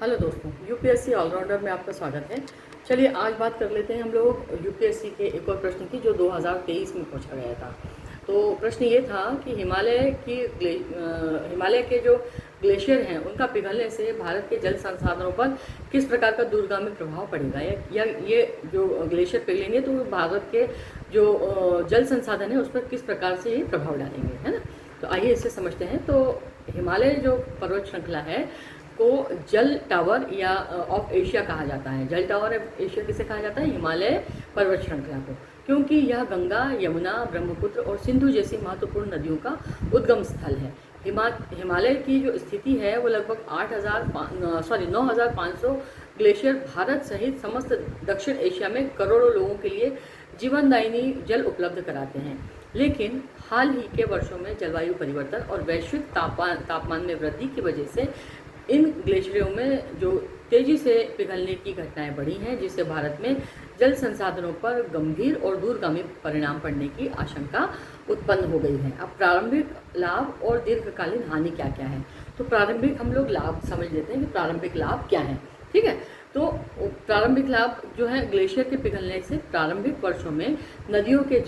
Hello दोस्तों, UPSC allrounder में आपका स्वागत है। चलिए आज बात कर लेते हैं हम लोग यूपीएससी के एक और प्रश्न की जो 2023 में पूछा गया था। तो प्रश्न ये था कि हिमालय के जो ग्लेशियर हैं उनका पिघलने से भारत के जल संसाधनों पर किस प्रकार का दूरगामी प्रभाव पड़ेगा, या ये जो ग्लेशियर पिघलेंगे तो भारत के जो जल संसाधन है उस पर किस प्रकार से ये प्रभाव डालेंगे, है ना। तो आइए इसे समझते हैं। तो हिमालय जो पर्वत श्रृंखला है को जल टावर या ऑफ एशिया कहा जाता है। जल टावर ऑफ एशिया किसे कहा जाता है? हिमालय पर्वत श्रृंखला को, क्योंकि यह गंगा, यमुना, ब्रह्मपुत्र और सिंधु जैसी महत्वपूर्ण नदियों का उद्गम स्थल है। हिमालय की जो स्थिति है वो लगभग 9,500 ग्लेशियर भारत सहित समस्त दक्षिण एशिया में करोड़ों लोगों के लिए जीवनदायिनी जल उपलब्ध कराते हैं। लेकिन हाल ही के वर्षों में जलवायु परिवर्तन और वैश्विक तापमान में वृद्धि की वजह से इन ग्लेशियरों में जो तेजी से पिघलने की घटनाएं बढ़ी हैं, जिससे भारत में जल संसाधनों पर गंभीर और दूरगामी परिणाम पड़ने की आशंका उत्पन्न हो गई है। अब प्रारंभिक लाभ और दीर्घकालीन हानि क्या क्या है? तो प्रारंभिक हम लोग लाभ समझ लेते हैं कि प्रारंभिक लाभ क्या है। ठीक है, तो प्रारंभिक लाभ जो है ग्लेशियर के पिघलने से प्रारंभिक वर्षों में नदियों के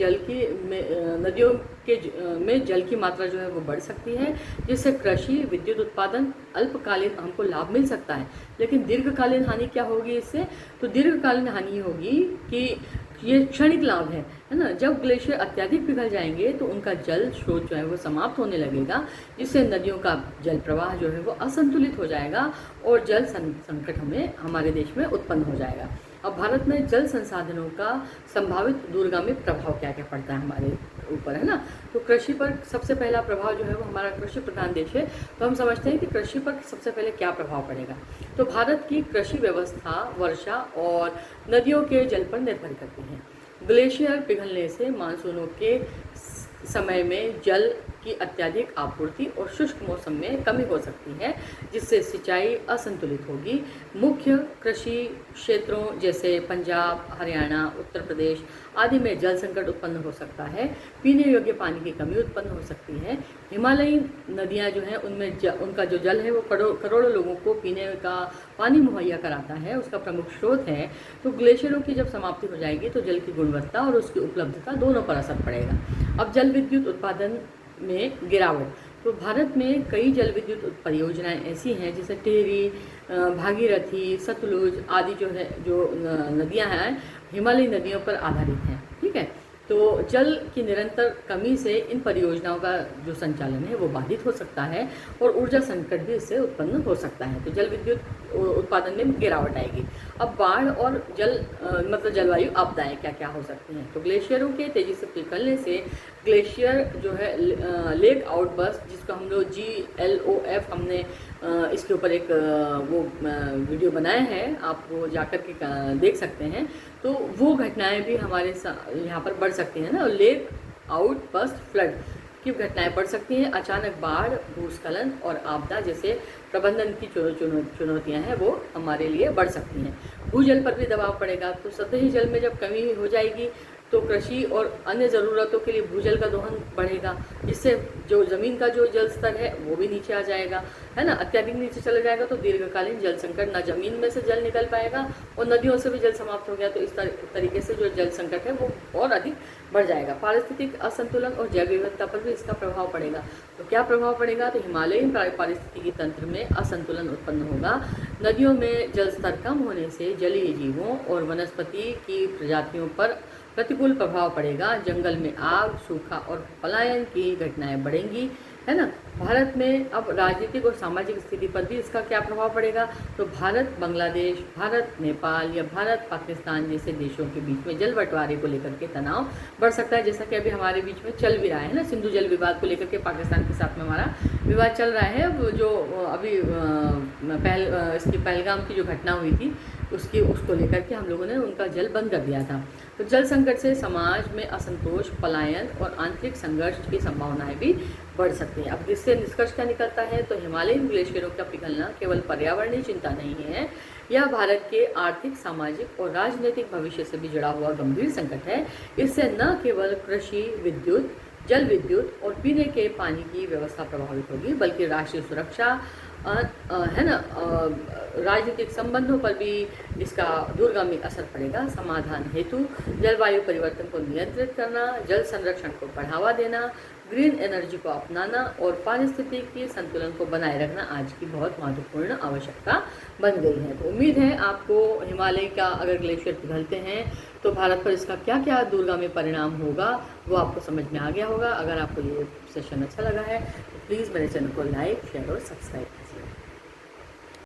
में जल की मात्रा जो है वो बढ़ सकती है, जिससे कृषि, विद्युत उत्पादन, अल्पकालीन हमको लाभ मिल सकता है। लेकिन दीर्घकालीन हानि क्या होगी इससे? तो दीर्घकालीन हानि होगी कि ये क्षणिक लाभ है ना। जब ग्लेशियर अत्यधिक पिघल जाएंगे तो उनका जल स्रोत जो है वो समाप्त होने लगेगा, जिससे नदियों का जल प्रवाह जो है वो असंतुलित हो जाएगा और जल संकट हमारे देश में उत्पन्न हो जाएगा। अब भारत में जल संसाधनों का संभावित दूरगामी प्रभाव क्या क्या पड़ता है हमारे ऊपर, है ना। तो कृषि पर सबसे पहला प्रभाव जो है वो, हमारा कृषि प्रधान देश है तो हम समझते हैं कि कृषि पर सबसे पहले क्या प्रभाव पड़ेगा। तो भारत की कृषि व्यवस्था वर्षा और नदियों के जल पर निर्भर करती है। ग्लेशियर पिघलने से मानसूनों के समय में जल की अत्यधिक आपूर्ति और शुष्क मौसम में कमी हो सकती है, जिससे सिंचाई असंतुलित होगी। मुख्य कृषि क्षेत्रों जैसे पंजाब, हरियाणा, उत्तर प्रदेश आदि में जल संकट उत्पन्न हो सकता है। पीने योग्य पानी की कमी उत्पन्न हो सकती है। हिमालयी नदियां जो हैं उनमें उनका जो जल है वो करोड़ों लोगों को पीने का पानी मुहैया कराता है, उसका प्रमुख स्रोत है। तो ग्लेशियरों की जब समाप्ति हो जाएगी तो जल की गुणवत्ता और उसकी उपलब्धता दोनों पर असर पड़ेगा। अब जल विद्युत उत्पादन में गिरावट। तो भारत में कई जल विद्युत परियोजनाएं ऐसी हैं जैसे टिहरी, भागीरथी, सतलुज आदि जो नदियां हैं हिमालयी नदियों पर आधारित हैं। ठीक है, तो जल की निरंतर कमी से इन परियोजनाओं का जो संचालन है वो बाधित हो सकता है और ऊर्जा संकट भी इससे उत्पन्न हो सकता है। तो जल विद्युत उत्पादन में गिरावट आएगी। अब बाढ़ और जलवायु आपदाएं क्या क्या हो सकती हैं? तो ग्लेशियरों के तेजी से पिघलने से ग्लेशियर जो है लेक आउटबर्स्ट, जिसको हम लोग GLOF, हमने इसके ऊपर एक वीडियो बनाया है, आप वो जाकर के देख सकते हैं। तो वो घटनाएं भी हमारे यहाँ पर बढ़ सकती हैं ना। लेक आउटबर्स्ट फ्लड की घटनाएं बढ़ सकती हैं। अचानक बाढ़, भूस्खलन और आपदा जैसे प्रबंधन की चुनौतियां हैं वो हमारे लिए बढ़ सकती हैं। भूजल पर भी दबाव पड़ेगा। तो सतही जल में जब कमी हो जाएगी तो कृषि और अन्य ज़रूरतों के लिए भूजल का दोहन बढ़ेगा, जिससे जो ज़मीन का जो जल स्तर है वो भी नीचे आ जाएगा, है ना। अत्यधिक नीचे चला जाएगा तो दीर्घकालीन जल संकट, ना ज़मीन में से जल निकल पाएगा और नदियों से भी जल समाप्त हो गया तो इस तरीके से जो जल संकट है वो और अधिक बढ़ जाएगा। पारिस्थितिक असंतुलन और जैव विविधता पर भी इसका प्रभाव पड़ेगा। तो क्या प्रभाव पड़ेगा? तो हिमालयी पारिस्थितिकी तंत्र में असंतुलन उत्पन्न होगा। नदियों में जल स्तर कम होने से जलीय जीवों और वनस्पति की प्रजातियों पर प्रतिकूल प्रभाव पड़ेगा। जंगल में आग, सूखा और पलायन की घटनाएं बढ़ेंगी, है ना। भारत में अब राजनीतिक और सामाजिक स्थिति पर भी इसका क्या प्रभाव पड़ेगा? तो भारत बांग्लादेश, भारत नेपाल या भारत पाकिस्तान जैसे देशों के बीच में जल बंटवारे को लेकर के तनाव बढ़ सकता है, जैसा कि अभी हमारे बीच में चल भी रहा है ना। सिंधु जल विवाद को लेकर के पाकिस्तान के साथ में हमारा विवाद चल रहा है। जो अभी इसकी पहलगाम की जो घटना हुई थी उसको लेकर के हम लोगों ने उनका जल बंद कर दिया था। तो जल संकट से समाज में असंतोष, पलायन और आंतरिक संघर्ष की संभावनाएं भी बढ़ सकती हैं। अब इससे निष्कर्ष क्या निकलता है? तो हिमालयन ग्लेशियरों का पिघलना केवल पर्यावरणीय चिंता नहीं है, यह भारत के आर्थिक, सामाजिक और राजनीतिक भविष्य से भी जुड़ा हुआ गंभीर संकट है। इससे न केवल कृषि, विद्युत, जल विद्युत और पीने के पानी की व्यवस्था प्रभावित होगी, बल्कि राष्ट्रीय सुरक्षा, है ना, राजनीतिक संबंधों पर भी इसका दूरगामी असर पड़ेगा। समाधान हेतु जलवायु परिवर्तन को नियंत्रित करना, जल संरक्षण को बढ़ावा देना, ग्रीन एनर्जी को अपनाना और पारिस्थितिकी संतुलन को बनाए रखना आज की बहुत महत्वपूर्ण आवश्यकता बन गई है। तो उम्मीद है आपको हिमालय का अगर ग्लेशियर पिघलते हैं तो भारत पर इसका क्या क्या दूरगामी परिणाम होगा वो आपको समझ में आ गया होगा। अगर आपको ये सेशन अच्छा लगा है तो प्लीज़ मेरे चैनल को लाइक, शेयर और सब्सक्राइब कीजिए।